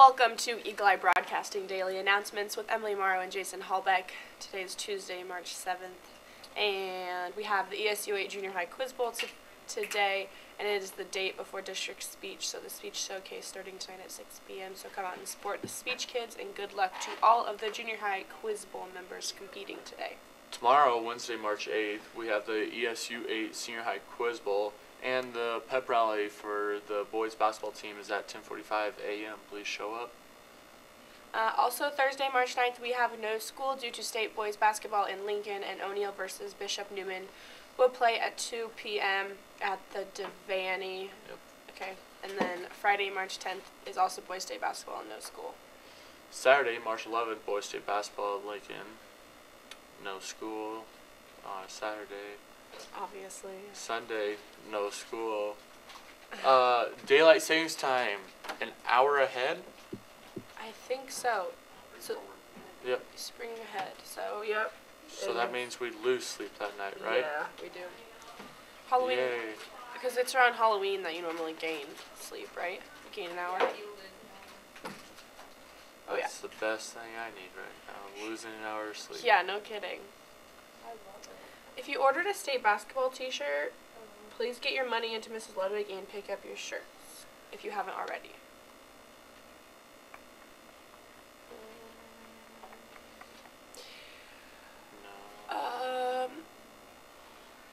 Welcome to Eagle Eye Broadcasting Daily Announcements with Emily Morrow and Jason Hallbeck. Today is Tuesday, March 7th, and we have the ESU 8 Junior High Quiz Bowl today, and it is the date before district speech, so the speech showcase starting tonight at 6 p.m., so come out and support the speech kids, and good luck to all of the Junior High Quiz Bowl members competing today. Tomorrow, Wednesday, March 8th, we have the ESU 8 Senior High Quiz Bowl, and the pep rally for the boys basketball team is at 10:45 a.m. Please show up. Also, Thursday, March 9th, we have no school due to state boys basketball in Lincoln, and O'Neill versus Bishop Neumann will play at 2 p.m. at the Devaney. Yep. Okay, and then Friday, March 10th is also boys state basketball and no school. Saturday, March 11th, boys state basketball at Lincoln. No school on Saturday. Obviously. Sunday, no school. Daylight savings time, an hour ahead? I think so. So, Yep. spring ahead. So, yep. So that means we lose sleep that night, right? Yeah, we do. Halloween, Yay. because it's around Halloween that you normally gain sleep, right? You gain an hour. Oh, yeah. That's the best thing I need right now, losing an hour of sleep. Yeah, no kidding. If you ordered a state basketball t-shirt, please get your money into Mrs. Ludwig and pick up your shirts, if you haven't already.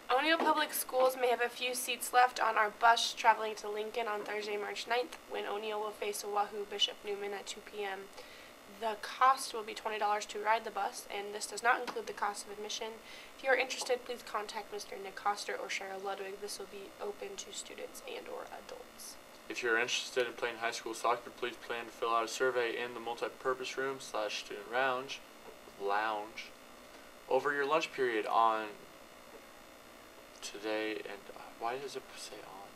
O'Neill Public Schools may have a few seats left on our bus traveling to Lincoln on Thursday, March 9th, when O'Neill will face Oahu Bishop Neumann at 2 p.m. The cost will be $20 to ride the bus, and this does not include the cost of admission. If you are interested, please contact Mr. Nick Koster or Cheryl Ludwig. This will be open to students and or adults. If you're interested in playing high school soccer, please plan to fill out a survey in the multi-purpose room / student lounge over your lunch period on today and why does it say on?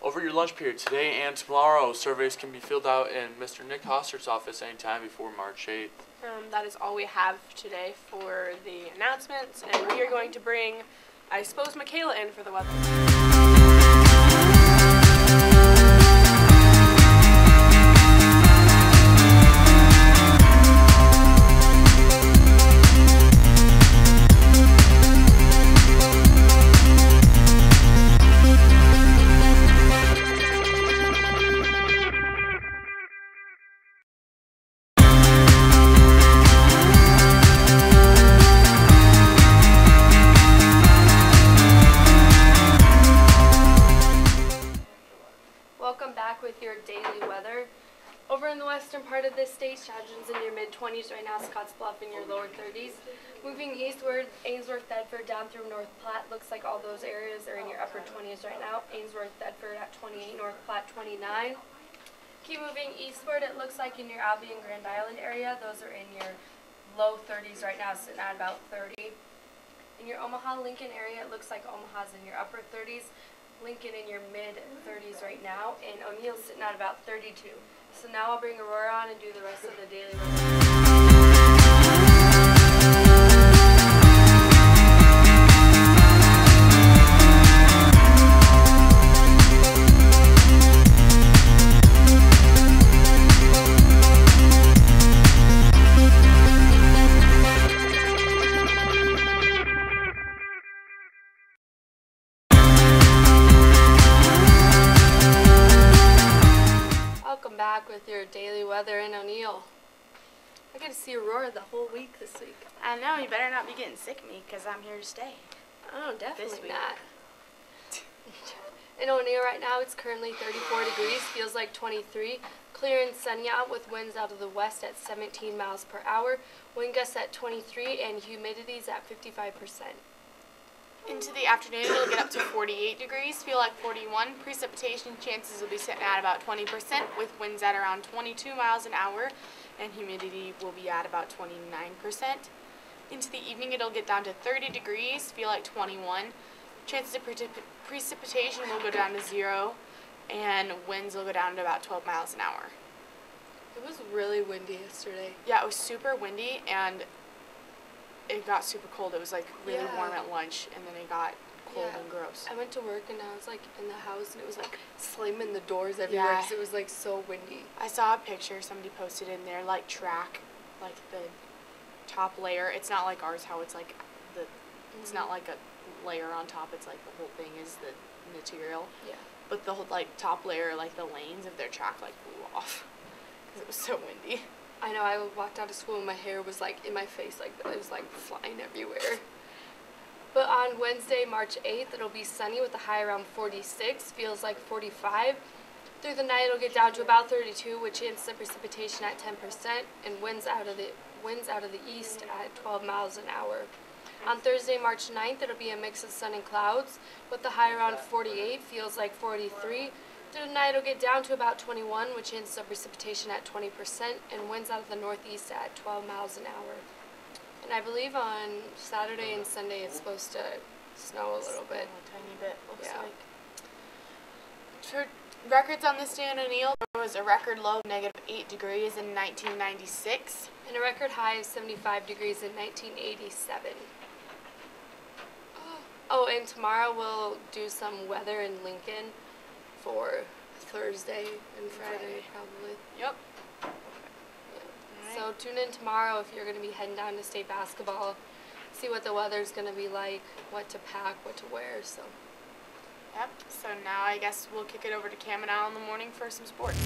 Over your lunch period today and tomorrow. Surveys can be filled out in Mr. Nick Koster's office anytime before March 8th. That is all we have today for the announcements, and we are going to bring, I suppose, Michaela in for the weather. Welcome back with your daily weather. Over in the western part of this state, Chadron's in your mid-20s right now, Scottsbluff in your lower 30s. Moving eastward, Ainsworth, Thedford, down through North Platte. Looks like all those areas are in your upper 20s right now. Ainsworth, Thedford at 28, North Platte 29. Keep moving eastward, it looks like in your Albion, Grand Island area, those are in your low 30s right now, sitting at about 30. In your Omaha, Lincoln area, it looks like Omaha's in your upper 30s. Lincoln in your mid-30s right now, and O'Neill's sitting at about 32. So now I'll bring Aurora on and do the rest of the daily weather. Welcome back with your daily weather in O'Neill. I get to see Aurora the whole week this week. I know, you better not be getting sick of me because I'm here to stay. Oh, definitely week. not. In O'Neill right now, it's currently 34 degrees, feels like 23. Clear and sunny out with winds out of the west at 17 miles per hour. Wind gusts at 23 and humidity's at 55%. Into the afternoon, it'll get up to 48 degrees, feel like 41. Precipitation chances will be sitting at about 20% with winds at around 22 miles an hour, and humidity will be at about 29%. Into the evening, it'll get down to 30 degrees, feel like 21. Chances of precipitation will go down to 0, and winds will go down to about 12 miles an hour. It was really windy yesterday. Yeah, it was super windy, and it got super cold. It was like really warm at lunch, and then it got cold Yeah. and gross. I went to work and I was like in the house and it was like slamming the doors everywhere Yeah. because it was like so windy. I saw a picture somebody posted in there, like track, like the top layer. It's not like ours, how it's like it's not like a layer on top. It's like the whole thing is the material. Yeah. But the whole like top layer, like the lanes of their track, like flew off because it was so windy. I know, I walked out of school and my hair was like in my face, like it was like flying everywhere. But on Wednesday, March 8th, it'll be sunny with a high around 46, feels like 45. Through the night, it'll get down to about 32, with chance of precipitation at 10%, and winds out of the east at 12 miles an hour. On Thursday, March 9th, it'll be a mix of sun and clouds, with the high around 48, feels like 43. Through the night, it'll get down to about 21, with chances of precipitation at 20%, and winds out of the northeast at 12 miles an hour. And I believe on Saturday and Sunday, it's supposed to snow a little bit. A tiny bit, looks Yeah. like. For records on this day in O'Neill, there was a record low of -8 degrees in 1996. And a record high of 75 degrees in 1987. Oh, and tomorrow we'll do some weather in Lincoln for Thursday and Friday, probably. Yep. So tune in tomorrow if you're going to be heading down to state basketball. See what the weather's going to be like, what to pack, what to wear. So Yep. So now I guess we'll kick it over to Cam and Al in the morning for some sports.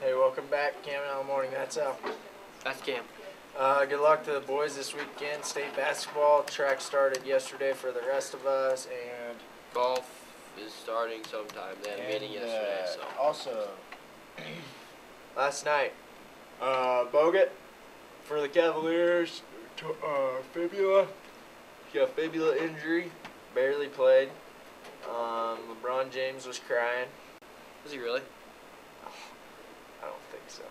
Hey, welcome back, Cam and Al Morning. That's Al. That's Cam. Good luck to the boys this weekend. State basketball track started yesterday for the rest of us, and Golf is starting sometime. They had a meeting yesterday, so. also last night, Bogut for the Cavaliers, fibula. He got fibula injury, barely played. LeBron James was crying. Is he really? I don't think so.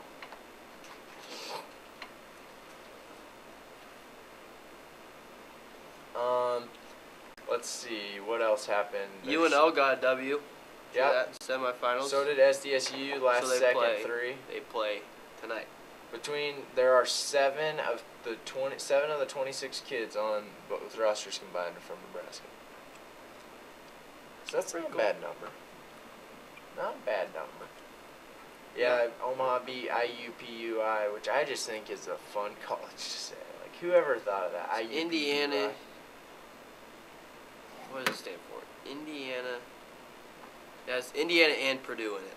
Let's see what else happened. UNL got a W. See Yeah. that? Semifinals. So did SDSU last So they second play. 3. They play tonight. There are 7 of the 26 kids on both rosters combined are from Nebraska. So that's not a Pretty bad number. Not a bad number. Yeah, Omaha beat IUPUI, which I just think is a fun college to say. Like, whoever thought of that? IUPUI. Indiana. What does it stand for? Indiana. Yeah, it's Indiana and Purdue in it.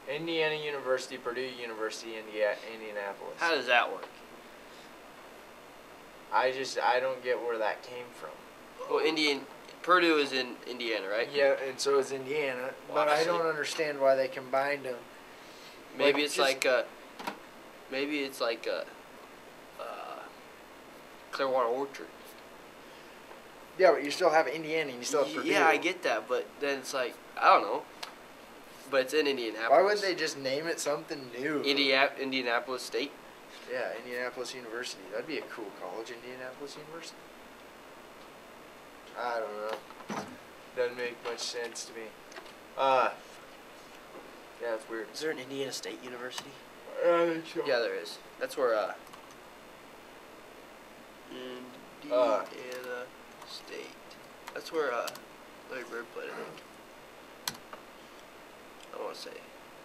Indiana University, Purdue University, Indianapolis. How does that work? I don't get where that came from. Well, Purdue is in Indiana, right? Yeah, and so is Indiana, but I don't understand why they combined them. Maybe Like, it's just- like a. Maybe it's like a. Clearwater Orchard. Yeah, but you still have Indiana and you still have Purdue. Yeah, I get that, but then it's like I don't know. But it's in Indianapolis. Why wouldn't they just name it something new? Indianapolis State. Yeah, Indianapolis University. That'd be a cool college, Indianapolis University. I don't know. Doesn't make much sense to me. Yeah, it's weird. Is there an Indiana State University? I think so. Yeah, there is. That's where Indiana State. That's where Larry Bird played, I think. I want to say.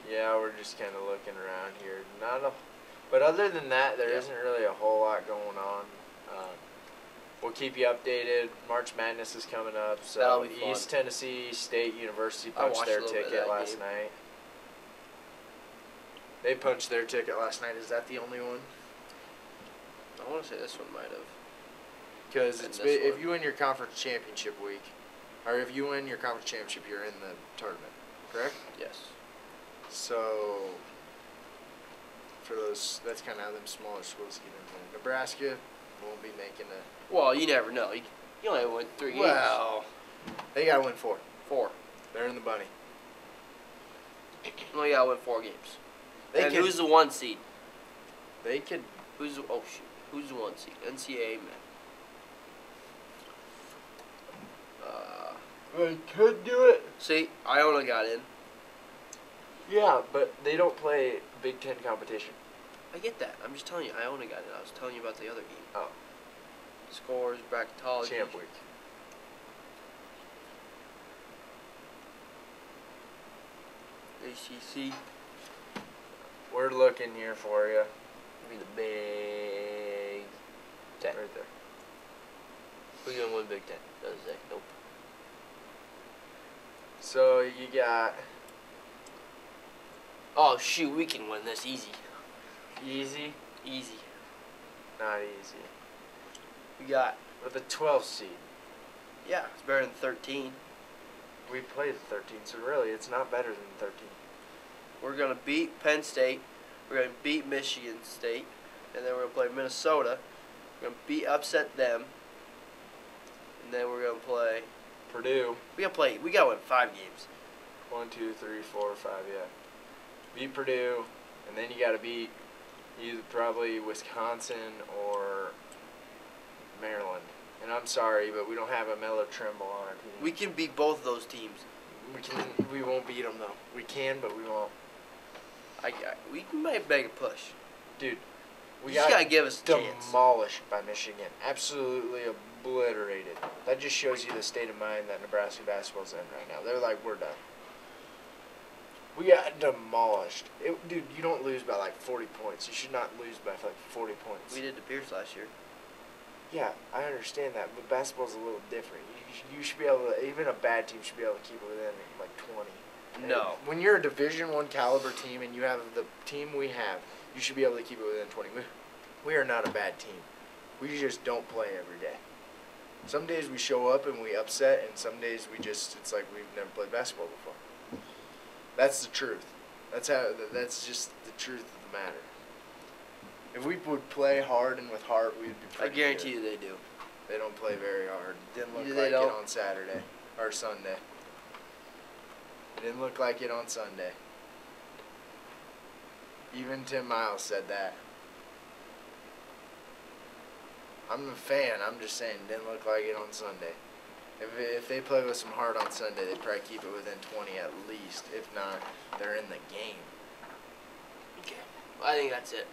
Yeah, we're just kind of looking around here. But other than that, there Yeah. not really a whole lot going on. We'll keep you updated. March Madness is coming up, so That'll be fun. East Tennessee State University I punched watched their a little bit of ticket that last game. night. They punched their ticket last night. Is that the only one? I want to say this one might have. Because And it's this if one. you win your conference championship week, or if you win your conference championship, you're in the tournament. correct? Yes. So, for those, that's kind of how them smaller schools get in there. Nebraska won't be making a. Well, you never know. You only won 3 games. Well, they got to win 4. 4. They're in the bunny. You only got to win 4 games. They And can, who's the 1 seed? They could. Who's the, oh shoot. Who's the 1 seed? NCAA man. They could do it. See, Iona got in. Yeah, but they don't play Big Ten competition. I get that. I'm just telling you, Iona got in. I was telling you about the other game. Oh. Scores, bracketology. Champ week. ACC. We're looking here for you. Give me the Big Ten. Right there. Who's gonna win Big Ten? Doesn't say. Nope. So you got Oh shoot, we can win this easy. easy, Easy. not easy. We got, With a 12 seed. yeah, it's better than 13. We played 13, so really it's not better than 13. We're gonna beat Penn State. We're gonna beat Michigan State, and then we're gonna play Minnesota. We're gonna upset them, and then we're gonna play. Purdue. We gotta win 5 games. 1, 2, 3, 4, 5, yeah. Beat Purdue, and then you got to beat either probably Wisconsin or Maryland. And I'm sorry, but we don't have a Melo Trimble on our team. We can beat both of those teams. We won't beat them though. We can, but we won't. We might make a push. Dude, we You just gotta give us a chance. demolished by Michigan. Absolutely obliterated. That just shows you the state of mind that Nebraska basketball's in right now. They're like, we're done. We got demolished. Dude, you don't lose by like 40 points. You should not lose by like 40 points. We did to Pierce last year. Yeah, I understand that, but basketball's a little different. You should be able to, even a bad team should be able to keep it within like 20. No. And when you're a Division I caliber team and you have the team we have, you should be able to keep it within 20. We are not a bad team. We just don't play every day. Some days we show up and we upset, and some days it's like we've never played basketball before. That's the truth. That's just the truth of the matter. If we would play hard and with heart, we'd be I pretty guarantee good. you they do. They don't play very hard. Didn't look They like it don't. on Saturday or Sunday. Didn't look like it on Sunday. Even Tim Miles said that. I'm a fan. I'm just saying, didn't look like it on Sunday. If they play with some heart on Sunday, they'd probably keep it within 20 at least. If not, they're in the game. Okay. I think that's it.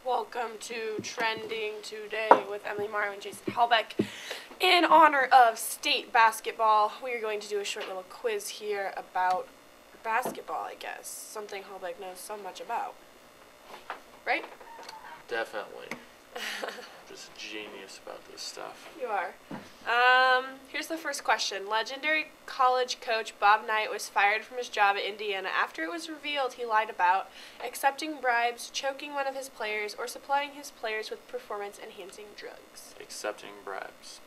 Welcome to Trending Today with Emily Morrow and Jason Halbeck. In honor of state basketball, we are going to do a short little quiz here about basketball, I guess. Something Halbeck knows so much about. Right? Definitely. Just a genius about this stuff. You are. Here's the first question. Legendary college coach Bob Knight was fired from his job at Indiana after it was revealed he lied about accepting bribes, choking one of his players, or supplying his players with performance-enhancing drugs. Accepting bribes.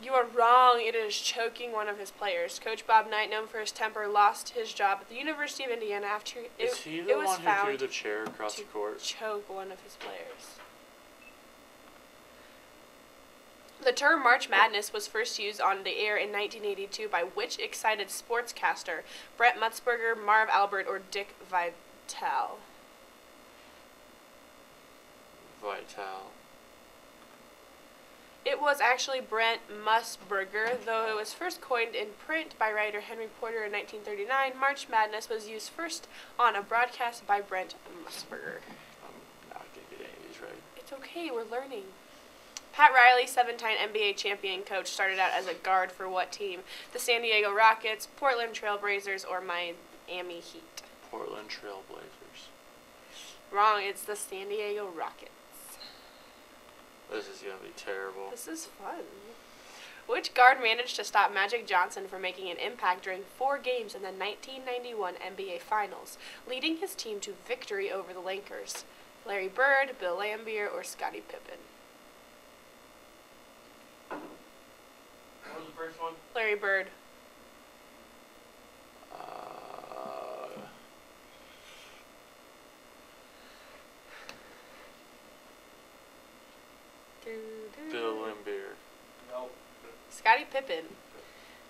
You are wrong. It is choking one of his players. Coach Bob Knight, known for his temper, lost his job at the University of Indiana after Is he it the was one who found threw the chair across to the court? choke one of his players. The term March Madness was first used on the air in 1982 by which excited sportscaster? Brent Musburger, Marv Albert, or Dick Vitale? Vital. It was actually Brent Musburger, though it was first coined in print by writer Henry Porter in 1939. March Madness was used first on a broadcast by Brent Musburger. I'm not gonna get any of these right. It's okay, we're learning. Pat Riley, 7-time NBA champion coach, started out as a guard for what team? The San Diego Rockets, Portland Trailblazers, or Miami Heat? Portland Trailblazers. Wrong, it's the San Diego Rockets. This is gonna be terrible. This is fun. Which guard managed to stop Magic Johnson from making an impact during 4 games in the 1991 NBA Finals, leading his team to victory over the Lakers? Larry Bird, Bill Laimbeer, or Scottie Pippen? What was the first one? Larry Bird. Bill Laimbeer. No. Scottie Pippen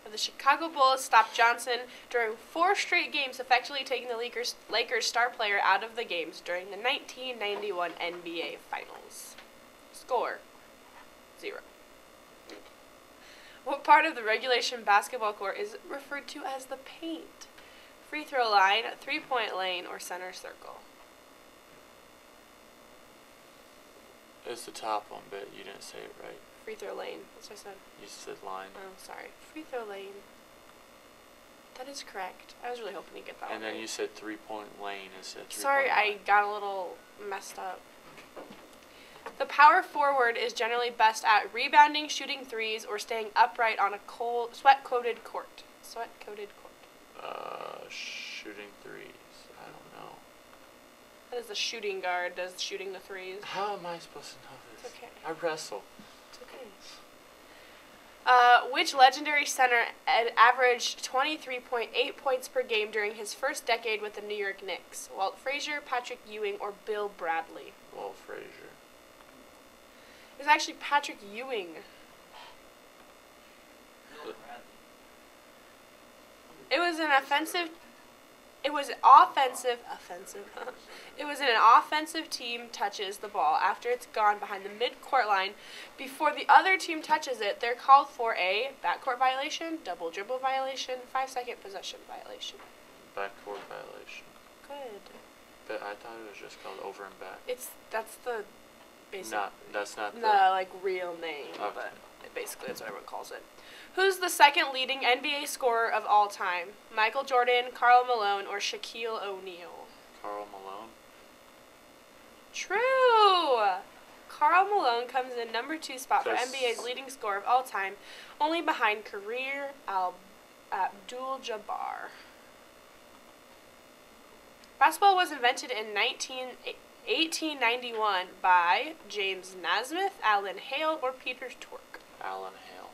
of the Chicago Bulls stopped Johnson during 4 straight games, effectively taking the Lakers star player out of the games during the 1991 NBA Finals. Score: 0. What part of the regulation basketball court is referred to as the paint? Free throw line, 3-point lane, or center circle? It's the top one, but you didn't say it right. Free throw lane. That's what I said. You said line. Oh, sorry. Free throw lane. That is correct. I was really hoping to get that one. And then right. you said 3-point lane instead of 3-point Sorry, I line. got a little messed up. The power forward is generally best at rebounding, shooting threes, or staying upright on a cold, sweat-coated court. Sweat-coated court. Shooting threes. I don't know. That is the shooting guard. Does shooting the threes. How am I supposed to know this? It's okay. I wrestle. It's okay. Which legendary center averaged 23.8 points per game during his first decade with the New York Knicks? Walt Frazier, Patrick Ewing, or Bill Bradley? Walt Frazier. It was actually Patrick Ewing. It was an offensive. It was offensive. It was an offensive team touches the ball after it's gone behind the mid-court line. Before the other team touches it, they're called for a backcourt violation, double dribble violation, 5-second possession violation. Backcourt violation. Good. But I thought it was just called over and back. That's the basic. That's not the. The real name, Okay. but basically that's what everyone calls it. Who's the second leading NBA scorer of all time? Michael Jordan, Karl Malone, or Shaquille O'Neal? Karl Malone. True! Karl Malone comes in number 2 spot for That's- NBA's leading scorer of all time, only behind career Abdul-Jabbar. Basketball was invented in 1891 by James Naismith, Alan Hale, or Peter Tork. Alan Hale.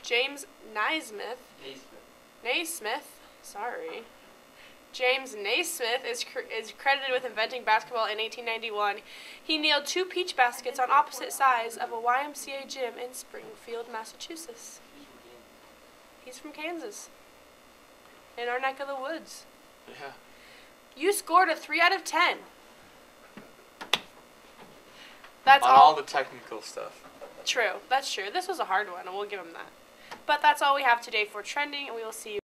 James Naismith. James Naismith is credited with inventing basketball in 1891. He nailed 2 peach baskets on opposite sides of a YMCA gym in Springfield, Massachusetts. He's from Kansas. In our neck of the woods. Yeah. You scored a 3 out of 10. That's On all the technical stuff. True. That's true. This was a hard one, and we'll give him that. But that's all we have today for trending, and we will see you